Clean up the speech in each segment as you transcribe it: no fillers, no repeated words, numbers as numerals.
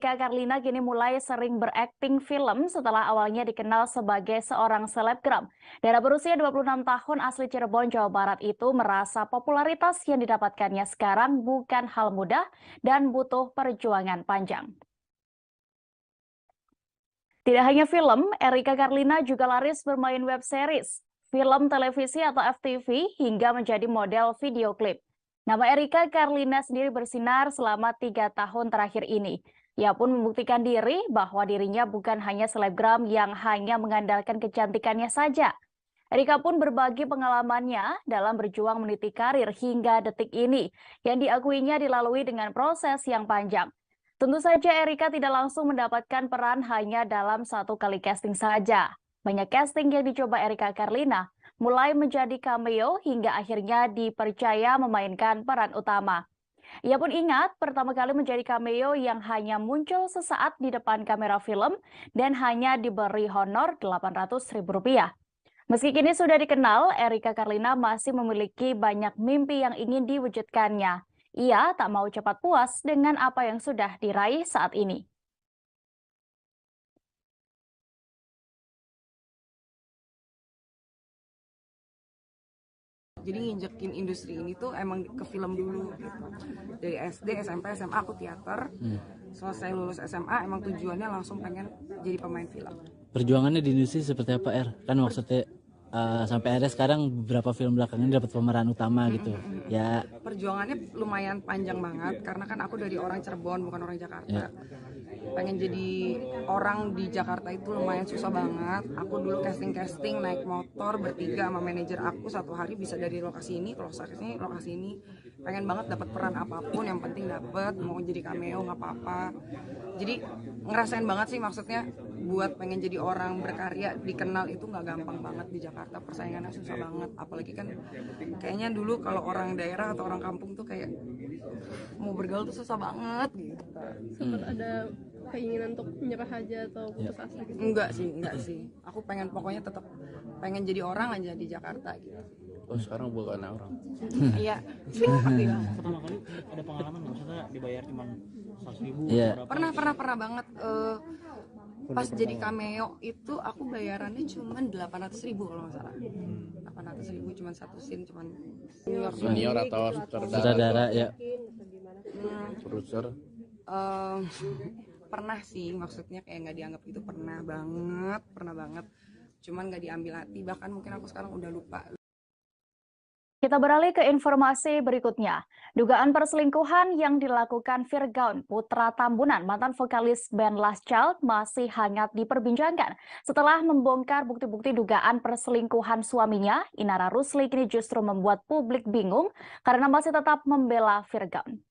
Kak Karlina kini mulai sering berakting film setelah awalnya dikenal sebagai seorang selebgram. Dara berusia 26 tahun asli Cirebon, Jawa Barat itu merasa popularitas yang didapatkannya sekarang bukan hal mudah dan butuh perjuangan panjang. Tidak hanya film, Erika Karlina juga laris bermain web series, film televisi atau FTV hingga menjadi model video klip. Nama Erika Karlina sendiri bersinar selama 3 tahun terakhir ini. Ia pun membuktikan diri bahwa dirinya bukan hanya selebgram yang hanya mengandalkan kecantikannya saja. Erika pun berbagi pengalamannya dalam berjuang meniti karir hingga detik ini, yang diakuinya dilalui dengan proses yang panjang. Tentu saja Erika tidak langsung mendapatkan peran hanya dalam satu kali casting saja. Banyak casting yang dicoba Erika Karlina, mulai menjadi cameo hingga akhirnya dipercaya memainkan peran utama. Ia pun ingat pertama kali menjadi cameo yang hanya muncul sesaat di depan kamera film dan hanya diberi honor Rp800.000. Meski kini sudah dikenal, Erika Karlina masih memiliki banyak mimpi yang ingin diwujudkannya. Ia tak mau cepat puas dengan apa yang sudah diraih saat ini. Jadi nginjekin industri ini tuh emang ke film dulu gitu. Dari SD, SMP, SMA aku teater. Selesai lulus SMA emang tujuannya langsung pengen jadi pemain film. Perjuangannya di industri seperti apa, Kan maksudnya sampai akhirnya sekarang beberapa film belakangan dapat pemeran utama gitu. Ya, Perjuangannya lumayan panjang banget karena kan aku dari orang Cirebon bukan orang Jakarta. Pengen jadi orang di Jakarta itu lumayan susah banget. Aku dulu casting naik motor bertiga sama manajer aku, satu hari bisa dari lokasi ini ke lokasi ini. Pengen banget dapat peran apapun, yang penting dapat, mau jadi cameo nggak apa-apa. Jadi ngerasain banget sih, maksudnya buat pengen jadi orang berkarya dikenal itu nggak gampang banget di Jakarta, persaingannya susah banget. Apalagi kan kayaknya dulu kalau orang daerah atau orang kampung tuh kayak mau bergaul tuh susah banget gitu. Sempat ada keinginan untuk menyerah aja atau putus asa gitu? Enggak sih. Aku pengen, pokoknya tetap pengen jadi orang aja di Jakarta gitu. Oh, sekarang bukan orang. Iya. Pertama kali ada pengalaman maksudnya dibayar cuma 100.000? Iya. Pernah banget. Pas jadi cameo itu aku bayarannya cuma 800.000 kalau nggak salah. 800.000 cuma satu scene, cuma Senior atau sutradara ya. produser. Pernah sih, maksudnya kayak nggak dianggap itu, pernah banget. Cuman nggak diambil hati, bahkan mungkin aku sekarang udah lupa. Kita beralih ke informasi berikutnya. Dugaan perselingkuhan yang dilakukan Virgaun Putra Tambunan, mantan vokalis band Last Child, masih hangat diperbincangkan. Setelah membongkar bukti-bukti dugaan perselingkuhan suaminya, Inara Rusli kini justru membuat publik bingung karena masih tetap membela Virgaun.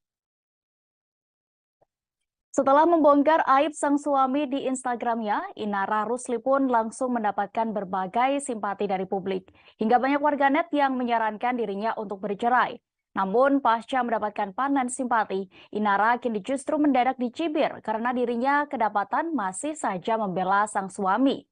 Setelah membongkar aib sang suami di Instagramnya, Inara Rusli pun langsung mendapatkan berbagai simpati dari publik. Hingga banyak warganet yang menyarankan dirinya untuk bercerai. Namun pasca mendapatkan panen simpati, Inara kini justru mendadak dicibir karena dirinya kedapatan masih saja membela sang suami.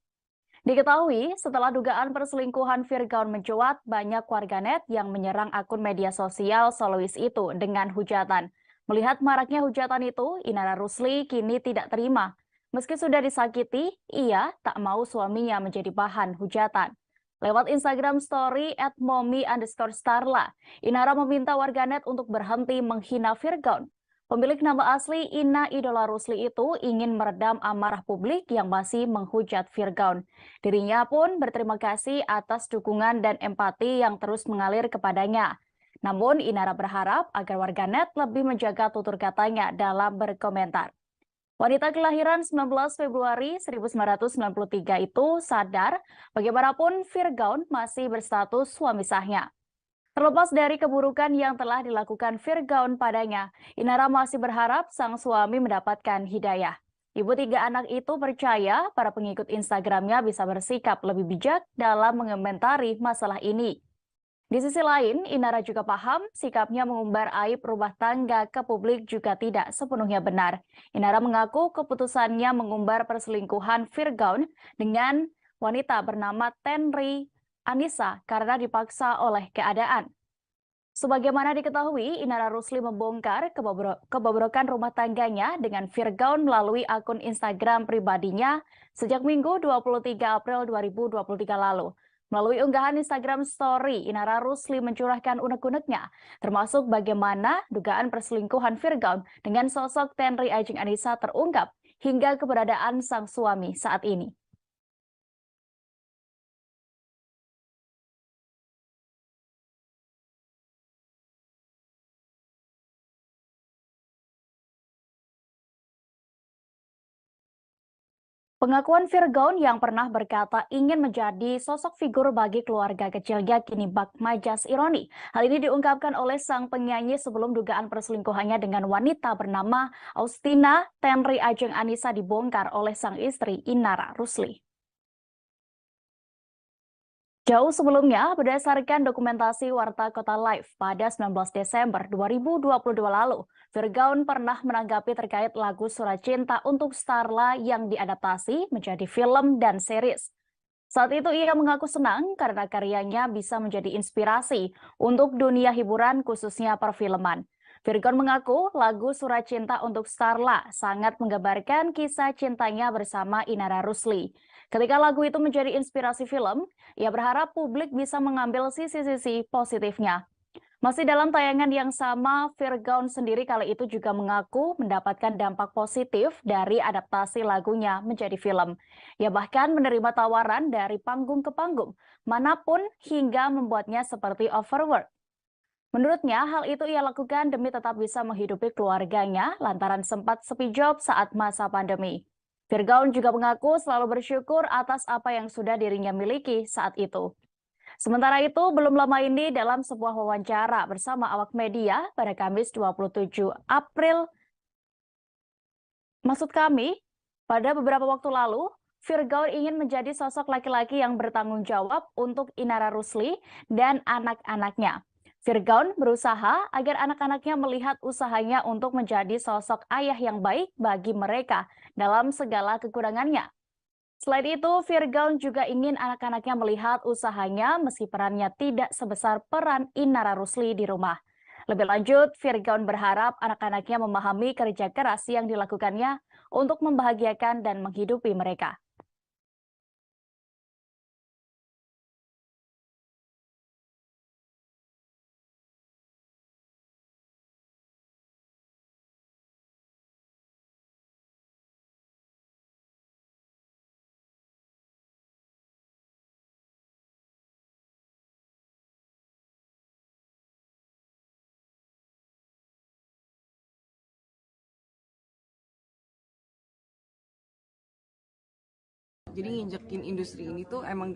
Diketahui setelah dugaan perselingkuhan Virgaun mencuat, banyak warganet yang menyerang akun media sosial solois itu dengan hujatan. Melihat maraknya hujatan itu, Inara Rusli kini tidak terima. Meski sudah disakiti, ia tak mau suaminya menjadi bahan hujatan. Lewat Instagram story @momi_starla, Inara meminta warganet untuk berhenti menghina Virgaun. Pemilik nama asli Ina Idola Rusli itu ingin meredam amarah publik yang masih menghujat Virgaun. Dirinya pun berterima kasih atas dukungan dan empati yang terus mengalir kepadanya. Namun Inara berharap agar warganet lebih menjaga tutur katanya dalam berkomentar. Wanita kelahiran 19 Februari 1993 itu sadar bagaimanapun Virgaun masih berstatus suami sahnya. Terlepas dari keburukan yang telah dilakukan Virgaun padanya, Inara masih berharap sang suami mendapatkan hidayah. Ibu 3 anak itu percaya para pengikut Instagramnya bisa bersikap lebih bijak dalam mengomentari masalah ini. Di sisi lain, Inara juga paham sikapnya mengumbar aib rumah tangga ke publik juga tidak sepenuhnya benar. Inara mengaku keputusannya mengumbar perselingkuhan Virgaun dengan wanita bernama Tenri Anissa karena dipaksa oleh keadaan. Sebagaimana diketahui, Inara Rusli membongkar kebobrokan rumah tangganya dengan Virgaun melalui akun Instagram pribadinya sejak Minggu 23 April 2023 lalu. Melalui unggahan Instagram Story, Inara Rusli mencurahkan unek-uneknya, termasuk bagaimana dugaan perselingkuhan Virgaun dengan sosok Tenri Ajeng Anissa terungkap hingga keberadaan sang suami saat ini. Pengakuan Virgaun yang pernah berkata ingin menjadi sosok figur bagi keluarga kecilnya kini bak majas ironi. Hal ini diungkapkan oleh sang penyanyi sebelum dugaan perselingkuhannya dengan wanita bernama Austina Tenri Ajeng Anissa dibongkar oleh sang istri Inara Rusli. Jauh sebelumnya, berdasarkan dokumentasi Warta Kota Live pada 19 Desember 2022 lalu, Virgaun pernah menanggapi terkait lagu Surat Cinta untuk Starla yang diadaptasi menjadi film dan series. Saat itu ia mengaku senang karena karyanya bisa menjadi inspirasi untuk dunia hiburan khususnya perfilman. Virgaun mengaku lagu Surat Cinta untuk Starla sangat menggambarkan kisah cintanya bersama Inara Rusli. Ketika lagu itu menjadi inspirasi film, ia berharap publik bisa mengambil sisi-sisi positifnya. Masih dalam tayangan yang sama, Virgaun sendiri kali itu juga mengaku mendapatkan dampak positif dari adaptasi lagunya menjadi film. Ia bahkan menerima tawaran dari panggung ke panggung, manapun hingga membuatnya seperti overwork. Menurutnya, hal itu ia lakukan demi tetap bisa menghidupi keluarganya lantaran sempat sepi job saat masa pandemi. Virgaun juga mengaku selalu bersyukur atas apa yang sudah dirinya miliki saat itu. Sementara itu, belum lama ini dalam sebuah wawancara bersama awak media pada Kamis 27 April, pada beberapa waktu lalu, Virgaun ingin menjadi sosok laki-laki yang bertanggung jawab untuk Inara Rusli dan anak-anaknya. Virgaun berusaha agar anak-anaknya melihat usahanya untuk menjadi sosok ayah yang baik bagi mereka dalam segala kekurangannya. Selain itu, Virgaun juga ingin anak-anaknya melihat usahanya meski perannya tidak sebesar peran Inara Rusli di rumah. Lebih lanjut, Virgaun berharap anak-anaknya memahami kerja keras yang dilakukannya untuk membahagiakan dan menghidupi mereka. Jadi nginjekin industri ini tuh emang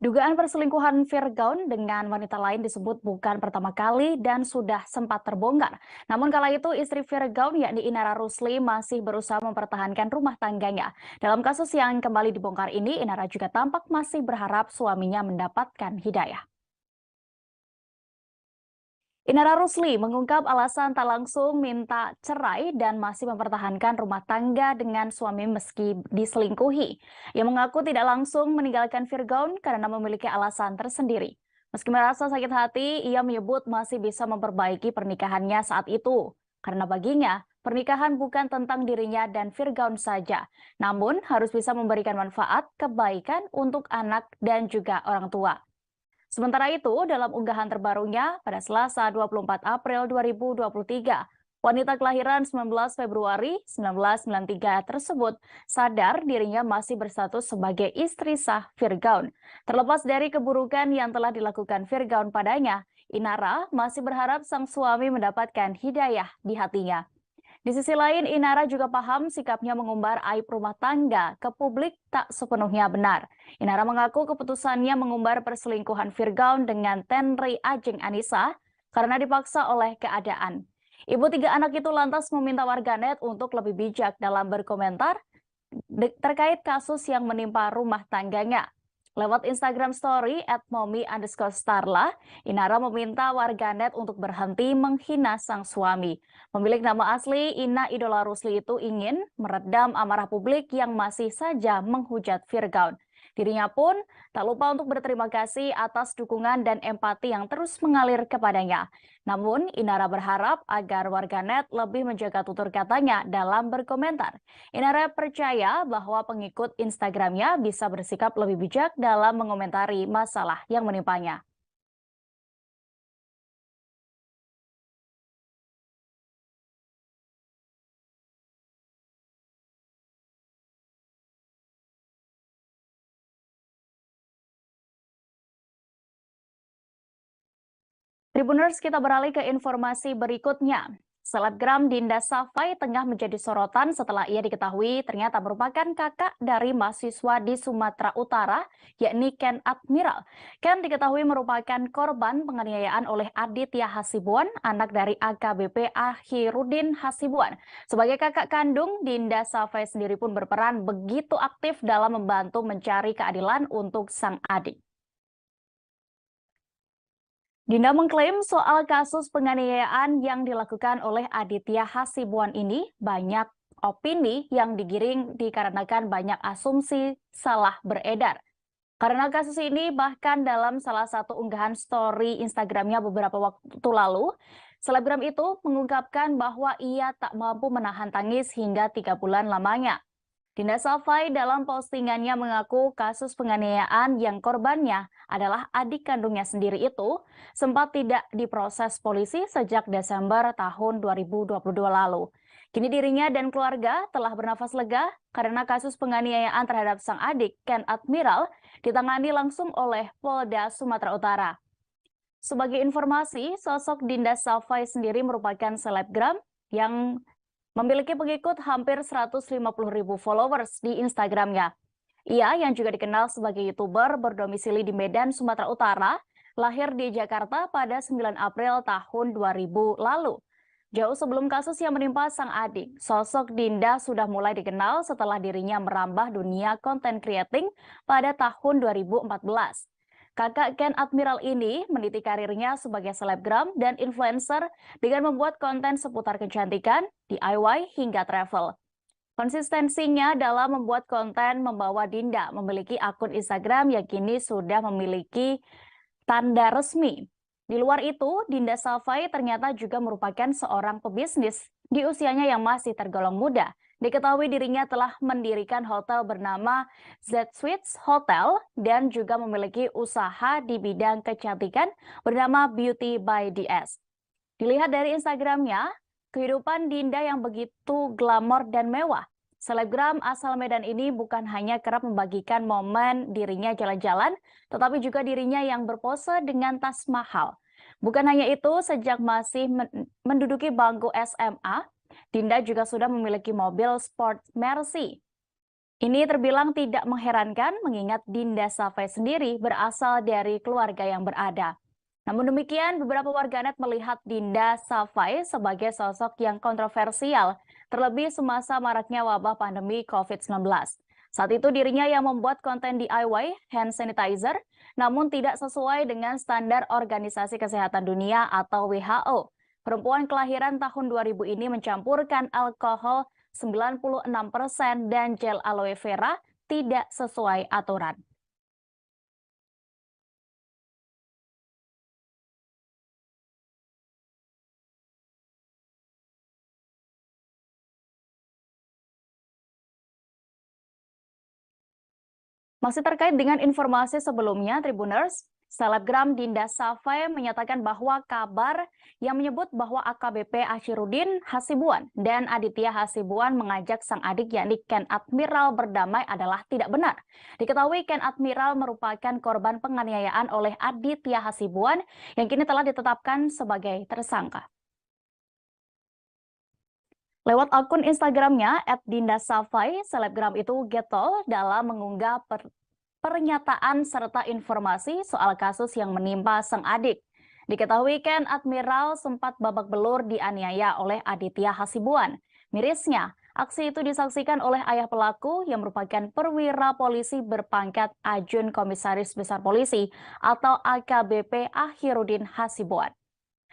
Dugaan perselingkuhan Virgaun dengan wanita lain disebut bukan pertama kali dan sudah sempat terbongkar. Namun kala itu istri Virgaun yakni Inara Rusli masih berusaha mempertahankan rumah tangganya. Dalam kasus yang kembali dibongkar ini, Inara juga tampak masih berharap suaminya mendapatkan hidayah. Inara Rusli mengungkap alasan tak langsung minta cerai dan masih mempertahankan rumah tangga dengan suami meski diselingkuhi. Ia mengaku tidak langsung meninggalkan Virgaun karena memiliki alasan tersendiri. Meski merasa sakit hati, ia menyebut masih bisa memperbaiki pernikahannya saat itu. Karena baginya, pernikahan bukan tentang dirinya dan Virgaun saja, namun harus bisa memberikan manfaat, kebaikan untuk anak dan juga orang tua. Sementara itu, dalam unggahan terbarunya pada Selasa 24 April 2023, wanita kelahiran 19 Februari 1993 tersebut sadar dirinya masih berstatus sebagai istri sah Virgaun. Terlepas dari keburukan yang telah dilakukan Virgaun padanya, Inara masih berharap sang suami mendapatkan hidayah di hatinya. Di sisi lain, Inara juga paham sikapnya mengumbar aib rumah tangga ke publik tak sepenuhnya benar. Inara mengaku keputusannya mengumbar perselingkuhan Virgaun dengan Tenri Ajeng Anissa karena dipaksa oleh keadaan. Ibu 3 anak itu lantas meminta warganet untuk lebih bijak dalam berkomentar terkait kasus yang menimpa rumah tangganya. Lewat Instagram Story @momi_starla, Inara meminta warganet untuk berhenti menghina sang suami. Pemilik nama asli Ina Idola Rusli itu ingin meredam amarah publik yang masih saja menghujat Virgaun. Dirinya pun tak lupa untuk berterima kasih atas dukungan dan empati yang terus mengalir kepadanya. Namun, Inara berharap agar warganet lebih menjaga tutur katanya dalam berkomentar. Inara percaya bahwa pengikut Instagramnya bisa bersikap lebih bijak dalam mengomentari masalah yang menimpanya. Tribuners, kita beralih ke informasi berikutnya. Selebgram Dinda Safai tengah menjadi sorotan setelah ia diketahui ternyata merupakan kakak dari mahasiswa di Sumatera Utara, yakni Ken Admiral. Ken diketahui merupakan korban penganiayaan oleh Aditya Hasibuan, anak dari AKBP Akhirudin Hasibuan. Sebagai kakak kandung, Dinda Safai sendiri pun berperan begitu aktif dalam membantu mencari keadilan untuk sang adik. Dinda mengklaim soal kasus penganiayaan yang dilakukan oleh Aditya Hasibuan ini banyak opini yang digiring dikarenakan banyak asumsi salah beredar. Karena kasus ini bahkan dalam salah satu unggahan story Instagramnya beberapa waktu lalu, selebgram itu mengungkapkan bahwa ia tak mampu menahan tangis hingga 3 bulan lamanya. Dinda Safai dalam postingannya mengaku kasus penganiayaan yang korbannya adalah adik kandungnya sendiri itu sempat tidak diproses polisi sejak Desember tahun 2022 lalu. Kini dirinya dan keluarga telah bernafas lega karena kasus penganiayaan terhadap sang adik Ken Admiral ditangani langsung oleh Polda Sumatera Utara. Sebagai informasi, sosok Dinda Safai sendiri merupakan selebgram yang memiliki pengikut hampir 150.000 followers di Instagramnya. Ia yang juga dikenal sebagai YouTuber berdomisili di Medan, Sumatera Utara, lahir di Jakarta pada 9 April tahun 2000 lalu. Jauh sebelum kasus yang menimpa sang adik, sosok Dinda sudah mulai dikenal setelah dirinya merambah dunia content creating pada tahun 2014. Kakak Ken Admiral ini meniti karirnya sebagai selebgram dan influencer dengan membuat konten seputar kecantikan, DIY, hingga travel. Konsistensinya dalam membuat konten membawa Dinda memiliki akun Instagram yang kini sudah memiliki tanda resmi. Di luar itu, Dinda Safai ternyata juga merupakan seorang pebisnis di usianya yang masih tergolong muda. Diketahui dirinya telah mendirikan hotel bernama Z Suites Hotel dan juga memiliki usaha di bidang kecantikan bernama Beauty by DS. Dilihat dari Instagramnya, kehidupan Dinda yang begitu glamor dan mewah. Selebgram asal Medan ini bukan hanya kerap membagikan momen dirinya jalan-jalan, tetapi juga dirinya yang berpose dengan tas mahal. Bukan hanya itu, sejak masih menduduki bangku SMA, Dinda juga sudah memiliki mobil sport Mercy. Ini terbilang tidak mengherankan mengingat Dinda Safai sendiri berasal dari keluarga yang berada. Namun demikian, beberapa warganet melihat Dinda Safai sebagai sosok yang kontroversial, terlebih semasa maraknya wabah pandemi COVID-19. Saat itu dirinya yang membuat konten DIY hand sanitizer, namun tidak sesuai dengan standar Organisasi Kesehatan Dunia atau WHO. Perempuan kelahiran tahun 2000 ini mencampurkan alkohol 96% dan gel aloe vera tidak sesuai aturan. Masih terkait dengan informasi sebelumnya, Tribuners, selebgram Dinda Safai menyatakan bahwa kabar yang menyebut bahwa AKBP Akhirudin Hasibuan dan Aditya Hasibuan mengajak sang adik yakni Ken Admiral berdamai adalah tidak benar. Diketahui Ken Admiral merupakan korban penganiayaan oleh Aditya Hasibuan yang kini telah ditetapkan sebagai tersangka. Lewat akun Instagramnya @dinda_safai, selebgram itu getol dalam mengunggah pernyataan serta informasi soal kasus yang menimpa sang adik. Diketahui Ken Admiral sempat babak belur dianiaya oleh Aditya Hasibuan. Mirisnya, aksi itu disaksikan oleh ayah pelaku yang merupakan perwira polisi berpangkat Ajun Komisaris Besar Polisi atau AKBP Akhirudin Hasibuan.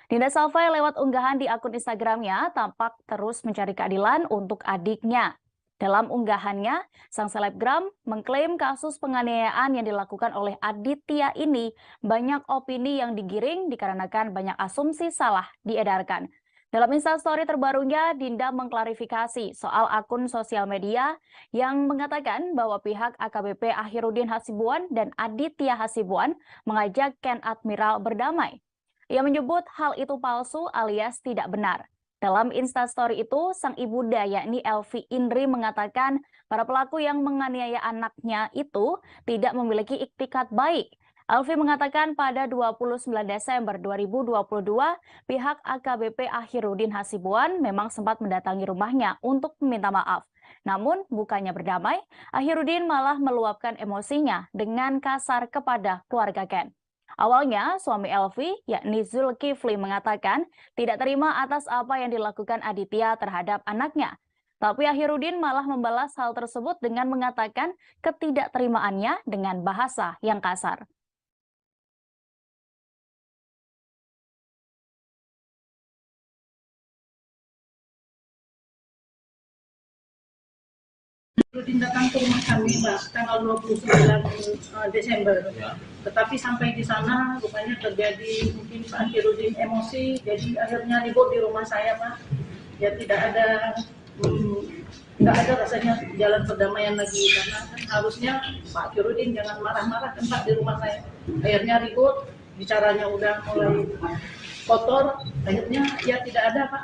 Dinda Salvai lewat unggahan di akun Instagramnya tampak terus mencari keadilan untuk adiknya. Dalam unggahannya, sang selebgram mengklaim kasus penganiayaan yang dilakukan oleh Aditya ini banyak opini yang digiring dikarenakan banyak asumsi salah diedarkan. Dalam instastory terbarunya, Dinda mengklarifikasi soal akun sosial media yang mengatakan bahwa pihak AKBP Akhirudin Hasibuan dan Aditya Hasibuan mengajak Ken Admiral berdamai. Ia menyebut hal itu palsu alias tidak benar. Dalam instastory itu, sang ibunda yakni Elvi Indri mengatakan para pelaku yang menganiaya anaknya itu tidak memiliki iktikat baik. Elvi mengatakan pada 29 Desember 2022, pihak AKBP Akhirudin Hasibuan memang sempat mendatangi rumahnya untuk meminta maaf. Namun, bukannya berdamai, Akhirudin malah meluapkan emosinya dengan kasar kepada keluarga Ken. Awalnya, suami Elvi, yakni Zulkifli, mengatakan tidak terima atas apa yang dilakukan Aditya terhadap anaknya. Tapi Akhirudin malah membalas hal tersebut dengan mengatakan ketidakterimaannya dengan bahasa yang kasar. Rudin datang ke rumah kami, Mbak, tanggal 29 Desember. Tetapi sampai di sana rupanya terjadi mungkin Pak Kirudin emosi, jadi akhirnya ribut di rumah saya, Pak. Ya tidak ada rasanya jalan perdamaian lagi, karena kan harusnya Pak Kirudin jangan marah-marah kan Pak di rumah saya. Akhirnya ribut, bicaranya udah mulai kotor, akhirnya ya tidak ada, Pak.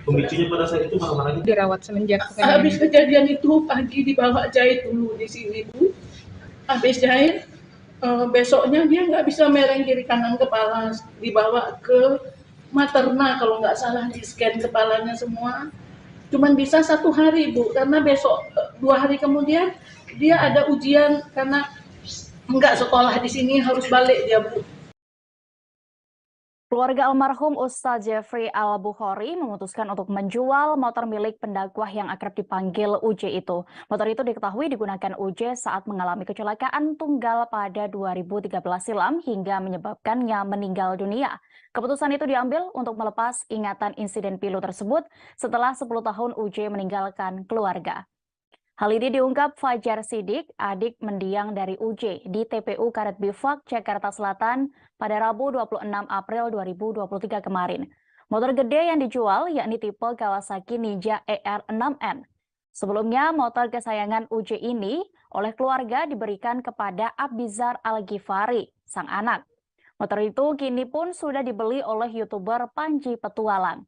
Pemicunya pada saat itu marah-marahnya Dirawat semenjak Habis kejadian itu pagi dibawa jahit dulu di sini, Bu. Habis jahit, besoknya dia nggak bisa mereng kiri kanan kepala, dibawa ke materna kalau nggak salah, di scan kepalanya semua. Cuman bisa 1 hari, Bu, karena besok 2 hari kemudian dia ada ujian karena nggak sekolah di sini, harus balik dia, Bu. Keluarga almarhum Ustadz Jeffrey Al-Bukhari memutuskan untuk menjual motor milik pendakwah yang akrab dipanggil UJ itu. Motor itu diketahui digunakan UJ saat mengalami kecelakaan tunggal pada 2013 silam hingga menyebabkannya meninggal dunia. Keputusan itu diambil untuk melepas ingatan insiden pilu tersebut setelah 10 tahun UJ meninggalkan keluarga. Hal ini diungkap Fajar Sidik, adik mendiang dari UJ di TPU Karet Bifak, Jakarta Selatan pada Rabu 26 April 2023 kemarin. Motor gede yang dijual yakni tipe Kawasaki Ninja ER6N. Sebelumnya, motor kesayangan UJ ini oleh keluarga diberikan kepada Abizar Al-Ghifari, sang anak. Motor itu kini pun sudah dibeli oleh YouTuber Panji Petualang.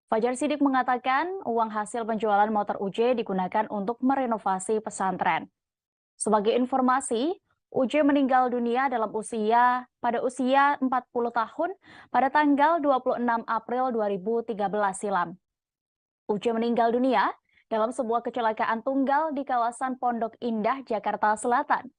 Fajar Sidik mengatakan uang hasil penjualan motor UJ digunakan untuk merenovasi pesantren. Sebagai informasi, UJ meninggal dunia pada usia 40 tahun pada tanggal 26 April 2013 silam. UJ meninggal dunia dalam sebuah kecelakaan tunggal di kawasan Pondok Indah, Jakarta Selatan.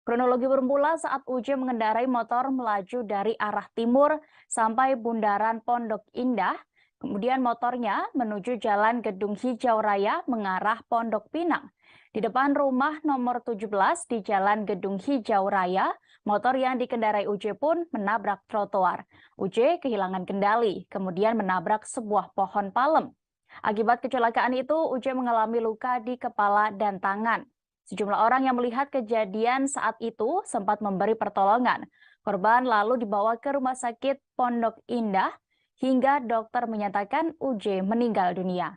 Kronologi bermula saat UJ mengendarai motor melaju dari arah timur sampai bundaran Pondok Indah. Kemudian motornya menuju Jalan Gedung Hijau Raya mengarah Pondok Pinang. Di depan rumah nomor 17 di Jalan Gedung Hijau Raya, motor yang dikendarai UJ pun menabrak trotoar. UJ kehilangan kendali, kemudian menabrak sebuah pohon palem. Akibat kecelakaan itu, UJ mengalami luka di kepala dan tangan. Sejumlah orang yang melihat kejadian saat itu sempat memberi pertolongan. Korban lalu dibawa ke Rumah Sakit Pondok Indah, hingga dokter menyatakan UJ meninggal dunia.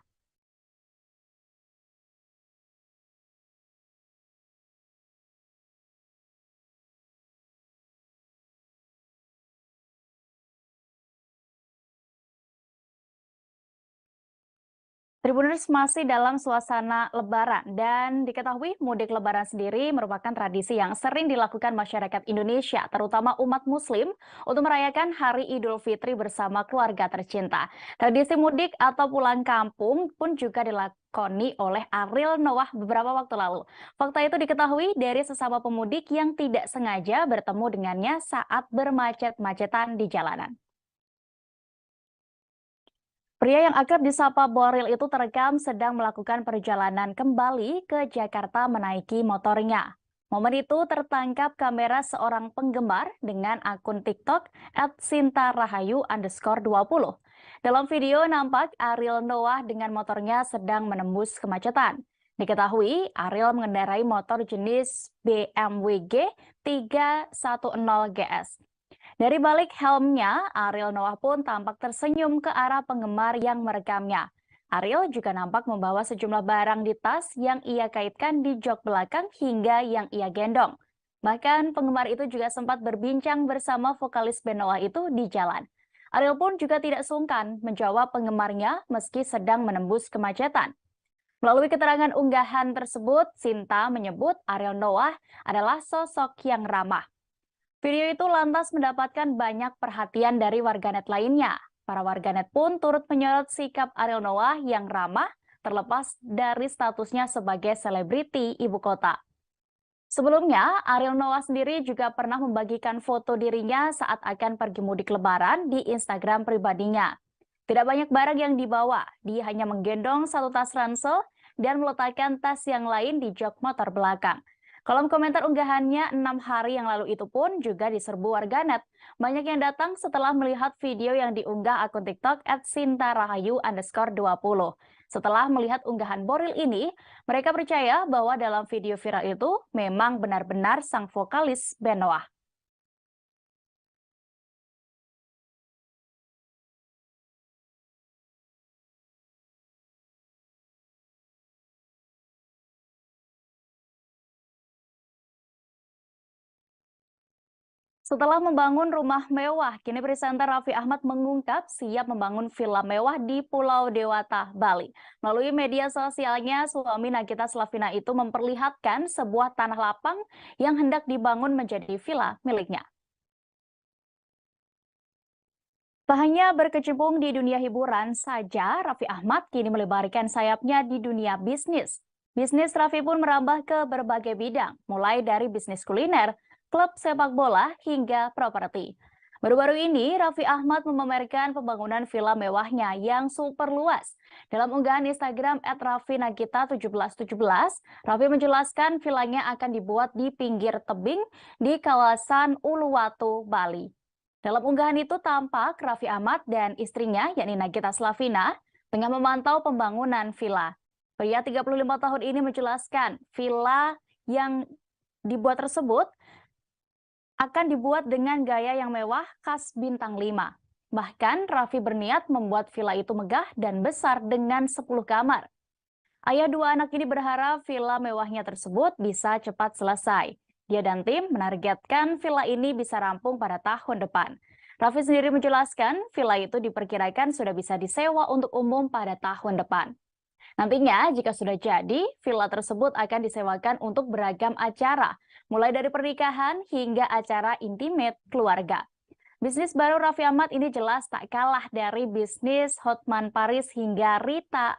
Tribuners masih dalam suasana Lebaran dan diketahui mudik Lebaran sendiri merupakan tradisi yang sering dilakukan masyarakat Indonesia, terutama umat Muslim, untuk merayakan Hari Idul Fitri bersama keluarga tercinta. Tradisi mudik atau pulang kampung pun juga dilakoni oleh Ariel Noah beberapa waktu lalu. Fakta itu diketahui dari sesama pemudik yang tidak sengaja bertemu dengannya saat bermacet-macetan di jalanan. Pria yang akrab disapa Boril itu terekam sedang melakukan perjalanan kembali ke Jakarta menaiki motornya. Momen itu tertangkap kamera seorang penggemar dengan akun TikTok @sintarahayu_20. Dalam video nampak Ariel Noah dengan motornya sedang menembus kemacetan. Diketahui Ariel mengendarai motor jenis BMW G 310 GS. Dari balik helmnya, Ariel Noah pun tampak tersenyum ke arah penggemar yang merekamnya. Ariel juga nampak membawa sejumlah barang di tas yang ia kaitkan di jok belakang hingga yang ia gendong. Bahkan penggemar itu juga sempat berbincang bersama vokalis band Noah itu di jalan. Ariel pun juga tidak sungkan menjawab penggemarnya meski sedang menembus kemacetan. Melalui keterangan unggahan tersebut, Sinta menyebut Ariel Noah adalah sosok yang ramah. Video itu lantas mendapatkan banyak perhatian dari warganet lainnya. Para warganet pun turut menyorot sikap Ariel Noah yang ramah terlepas dari statusnya sebagai selebriti ibu kota. Sebelumnya, Ariel Noah sendiri juga pernah membagikan foto dirinya saat akan pergi mudik Lebaran di Instagram pribadinya. Tidak banyak barang yang dibawa, dia hanya menggendong satu tas ransel dan meletakkan tas yang lain di jok motor belakang. Kolom komentar unggahannya 6 hari yang lalu itu pun juga diserbu warganet. Banyak yang datang setelah melihat video yang diunggah akun TikTok @sintarahayu_20. Setelah melihat unggahan Boril ini, mereka percaya bahwa dalam video viral itu memang benar-benar sang vokalis band Noah. Setelah membangun rumah mewah, kini presenter Raffi Ahmad mengungkap siap membangun villa mewah di Pulau Dewata, Bali. Melalui media sosialnya, suami Nagita Slavina itu memperlihatkan sebuah tanah lapang yang hendak dibangun menjadi villa miliknya. Tak hanya berkecimpung di dunia hiburan saja, Raffi Ahmad kini melebarkan sayapnya di dunia bisnis. Bisnis Raffi pun merambah ke berbagai bidang, mulai dari bisnis kuliner, klub sepak bola, hingga properti. Baru-baru ini, Raffi Ahmad memamerkan pembangunan villa mewahnya yang super luas. Dalam unggahan Instagram @raffinagita1717, Raffi menjelaskan villanya akan dibuat di pinggir tebing di kawasan Uluwatu, Bali. Dalam unggahan itu tampak Raffi Ahmad dan istrinya, yakni Nagita Slavina, tengah memantau pembangunan villa. Pria 35 tahun ini menjelaskan villa yang dibuat tersebut akan dibuat dengan gaya yang mewah khas bintang 5. Bahkan Raffi berniat membuat villa itu megah dan besar dengan 10 kamar. Ayah dua anak ini berharap villa mewahnya tersebut bisa cepat selesai. Dia dan tim menargetkan villa ini bisa rampung pada tahun depan. Raffi sendiri menjelaskan villa itu diperkirakan sudah bisa disewa untuk umum pada tahun depan. Nantinya jika sudah jadi, villa tersebut akan disewakan untuk beragam acara, mulai dari pernikahan hingga acara intimate keluarga. Bisnis baru Raffi Ahmad ini jelas tak kalah dari bisnis Hotman Paris hingga Rita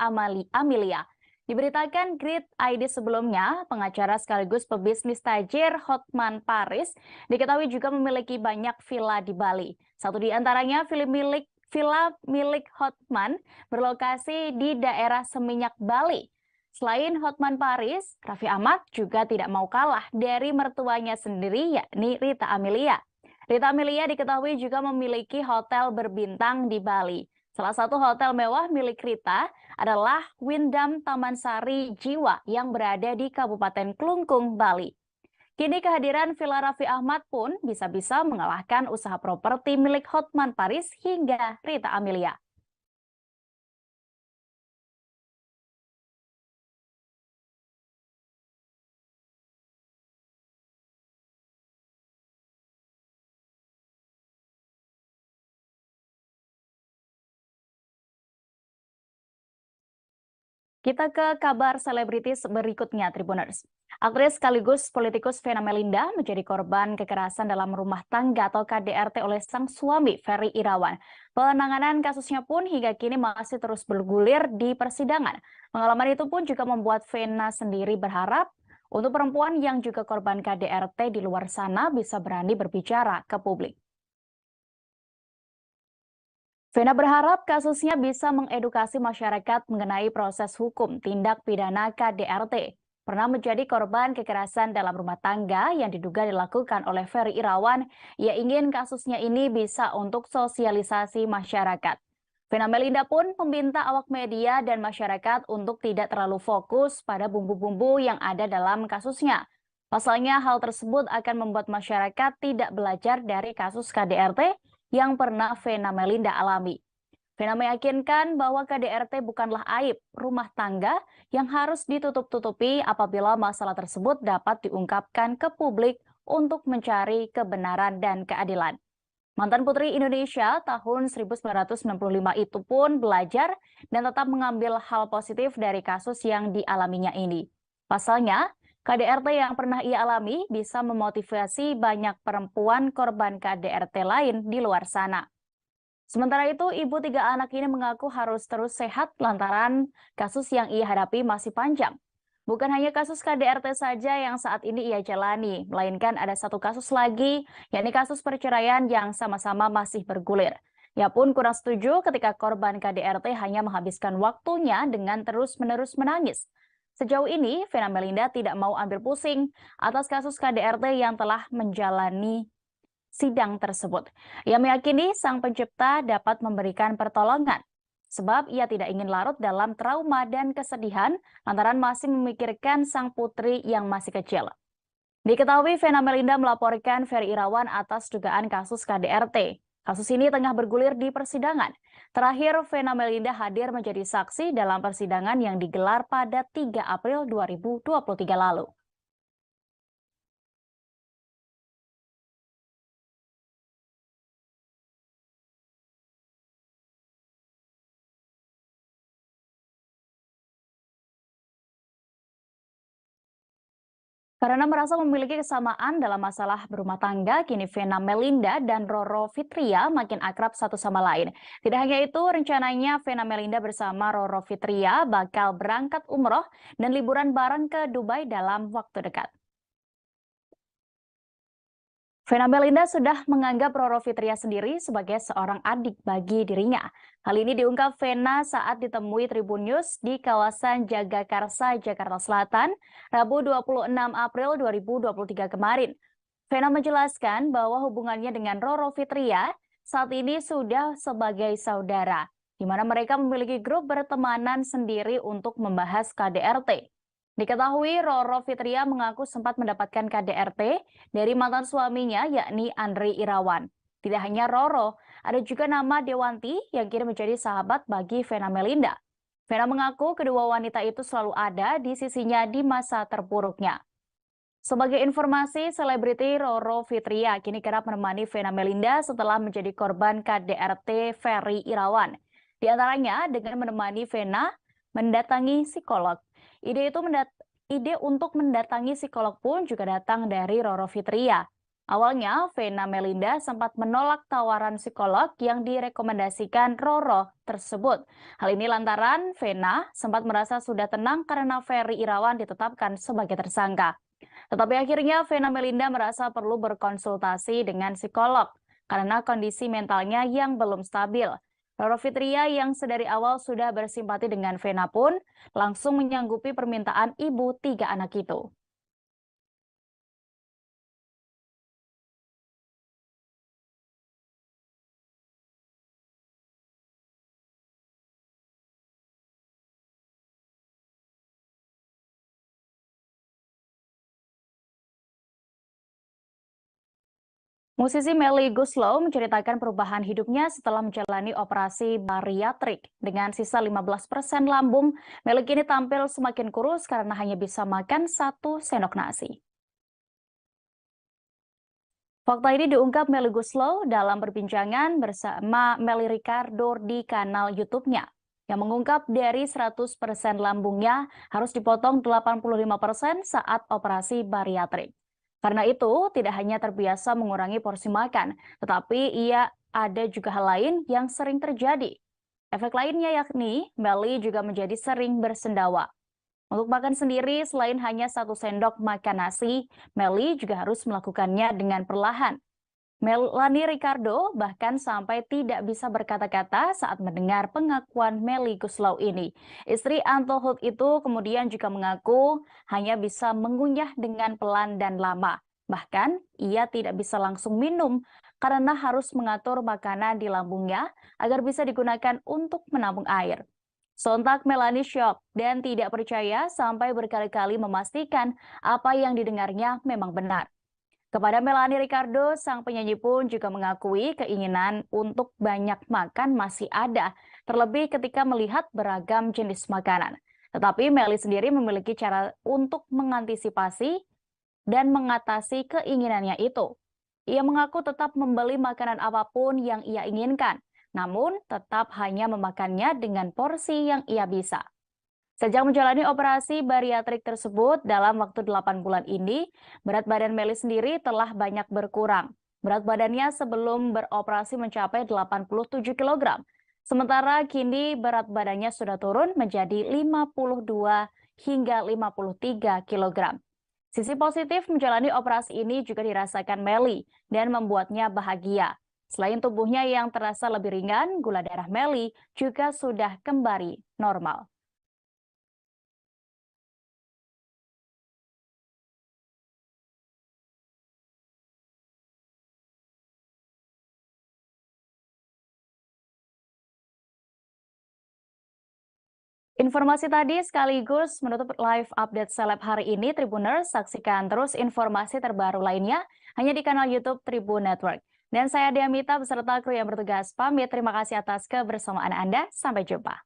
Amelia. Diberitakan Grid ID sebelumnya, pengacara sekaligus pebisnis tajir Hotman Paris diketahui juga memiliki banyak villa di Bali. Satu di antaranya villa milik Hotman berlokasi di daerah Seminyak, Bali. Selain Hotman Paris, Raffi Ahmad juga tidak mau kalah dari mertuanya sendiri, yakni Rita Amelia. Rita Amelia diketahui juga memiliki hotel berbintang di Bali. Salah satu hotel mewah milik Rita adalah Wyndham Taman Sari Jiwa yang berada di Kabupaten Klungkung, Bali. Kini kehadiran Villa Raffi Ahmad pun bisa-bisa mengalahkan usaha properti milik Hotman Paris hingga Rita Amelia. Kita ke kabar selebritis berikutnya, Tribuners. Aktris sekaligus politikus Vena Melinda menjadi korban kekerasan dalam rumah tangga atau KDRT oleh sang suami, Ferry Irawan. Penanganan kasusnya pun hingga kini masih terus bergulir di persidangan. Pengalaman itu pun juga membuat Vena sendiri berharap untuk perempuan yang juga korban KDRT di luar sana bisa berani berbicara ke publik. Vena berharap kasusnya bisa mengedukasi masyarakat mengenai proses hukum tindak pidana KDRT. Pernah menjadi korban kekerasan dalam rumah tangga yang diduga dilakukan oleh Ferry Irawan, ia ingin kasusnya ini bisa untuk sosialisasi masyarakat. Vena Melinda pun meminta awak media dan masyarakat untuk tidak terlalu fokus pada bumbu-bumbu yang ada dalam kasusnya. Pasalnya hal tersebut akan membuat masyarakat tidak belajar dari kasus KDRT yang pernah Vena Melinda alami. Vena meyakinkan bahwa KDRT bukanlah aib rumah tangga yang harus ditutup-tutupi apabila masalah tersebut dapat diungkapkan ke publik untuk mencari kebenaran dan keadilan. Mantan Putri Indonesia tahun 1995 itu pun belajar dan tetap mengambil hal positif dari kasus yang dialaminya ini. Pasalnya, KDRT yang pernah ia alami bisa memotivasi banyak perempuan korban KDRT lain di luar sana. Sementara itu, ibu 3 anak ini mengaku harus terus sehat lantaran kasus yang ia hadapi masih panjang. Bukan hanya kasus KDRT saja yang saat ini ia jalani, melainkan ada satu kasus lagi, yakni kasus perceraian yang sama-sama masih bergulir. Ia pun kurang setuju ketika korban KDRT hanya menghabiskan waktunya dengan terus-menerus menangis. Sejauh ini, Vena Melinda tidak mau ambil pusing atas kasus KDRT yang telah menjalani sidang tersebut. Ia meyakini sang pencipta dapat memberikan pertolongan, sebab ia tidak ingin larut dalam trauma dan kesedihan lantaran masih memikirkan sang putri yang masih kecil. Diketahui Vena Melinda melaporkan Ferry Irawan atas dugaan kasus KDRT. Kasus ini tengah bergulir di persidangan. Terakhir, Vena Melinda hadir menjadi saksi dalam persidangan yang digelar pada 3 April 2023 lalu. Karena merasa memiliki kesamaan dalam masalah berumah tangga, kini Vena Melinda dan Roro Fitria makin akrab satu sama lain. Tidak hanya itu, rencananya Vena Melinda bersama Roro Fitria bakal berangkat umroh dan liburan bareng ke Dubai dalam waktu dekat. Vena Melinda sudah menganggap Roro Fitria sendiri sebagai seorang adik bagi dirinya. Hal ini diungkap Vena saat ditemui Tribun News di kawasan Jagakarsa, Jakarta Selatan, Rabu 26 April 2023 kemarin. Vena menjelaskan bahwa hubungannya dengan Roro Fitria saat ini sudah sebagai saudara, di mana mereka memiliki grup bertemanan sendiri untuk membahas KDRT. Diketahui Roro Fitria mengaku sempat mendapatkan KDRT dari mantan suaminya yakni Andri Irawan. Tidak hanya Roro, ada juga nama Dewanti yang kini menjadi sahabat bagi Vena Melinda. Vena mengaku kedua wanita itu selalu ada di sisinya di masa terpuruknya. Sebagai informasi, selebriti Roro Fitria kini kerap menemani Vena Melinda setelah menjadi korban KDRT Ferry Irawan. Di antaranya dengan menemani Vena mendatangi psikolog. Ide untuk mendatangi psikolog pun juga datang dari Roro Fitria. Awalnya, Vena Melinda sempat menolak tawaran psikolog yang direkomendasikan Roro tersebut. Hal ini lantaran Vena sempat merasa sudah tenang karena Ferry Irawan ditetapkan sebagai tersangka. Tetapi akhirnya Vena Melinda merasa perlu berkonsultasi dengan psikolog karena kondisi mentalnya yang belum stabil. Roro Fitria yang sedari awal sudah bersimpati dengan Vena pun langsung menyanggupi permintaan ibu 3 anak itu. Musisi Melly Goeslaw menceritakan perubahan hidupnya setelah menjalani operasi bariatrik. Dengan sisa 15% lambung, Melly kini tampil semakin kurus karena hanya bisa makan 1 sendok nasi. Fakta ini diungkap Melly Goeslaw dalam perbincangan bersama Melly Ricardo di kanal YouTube-nya. yang mengungkap dari 100% lambungnya harus dipotong 85% saat operasi bariatrik. Karena itu, tidak hanya terbiasa mengurangi porsi makan, tetapi ia ada juga hal lain yang sering terjadi. Efek lainnya yakni Melly juga menjadi sering bersendawa. Untuk makan sendiri, selain hanya 1 sendok makan nasi, Melly juga harus melakukannya dengan perlahan. Melanie Ricardo bahkan sampai tidak bisa berkata-kata saat mendengar pengakuan Melly Goeslaw ini. Istri Anto Holt itu kemudian juga mengaku hanya bisa mengunyah dengan pelan dan lama. Bahkan ia tidak bisa langsung minum karena harus mengatur makanan di lambungnya agar bisa digunakan untuk menampung air. Sontak Melanie syok dan tidak percaya sampai berkali-kali memastikan apa yang didengarnya memang benar. Kepada Melanie Ricardo, sang penyanyi pun juga mengakui keinginan untuk banyak makan masih ada, terlebih ketika melihat beragam jenis makanan. Tetapi Melly sendiri memiliki cara untuk mengantisipasi dan mengatasi keinginannya itu. Ia mengaku tetap membeli makanan apapun yang ia inginkan, namun tetap hanya memakannya dengan porsi yang ia bisa. Sejak menjalani operasi bariatrik tersebut dalam waktu 8 bulan ini, berat badan Melly sendiri telah banyak berkurang. Berat badannya sebelum beroperasi mencapai 87 kg. Sementara kini berat badannya sudah turun menjadi 52 hingga 53 kg. Sisi positif menjalani operasi ini juga dirasakan Melly dan membuatnya bahagia. Selain tubuhnya yang terasa lebih ringan, gula darah Melly juga sudah kembali normal. Informasi tadi sekaligus menutup live update seleb hari ini, Tribuners. Saksikan terus informasi terbaru lainnya hanya di kanal YouTube Tribun Network. Dan saya Diamita beserta kru yang bertugas pamit. Terima kasih atas kebersamaan Anda. Sampai jumpa.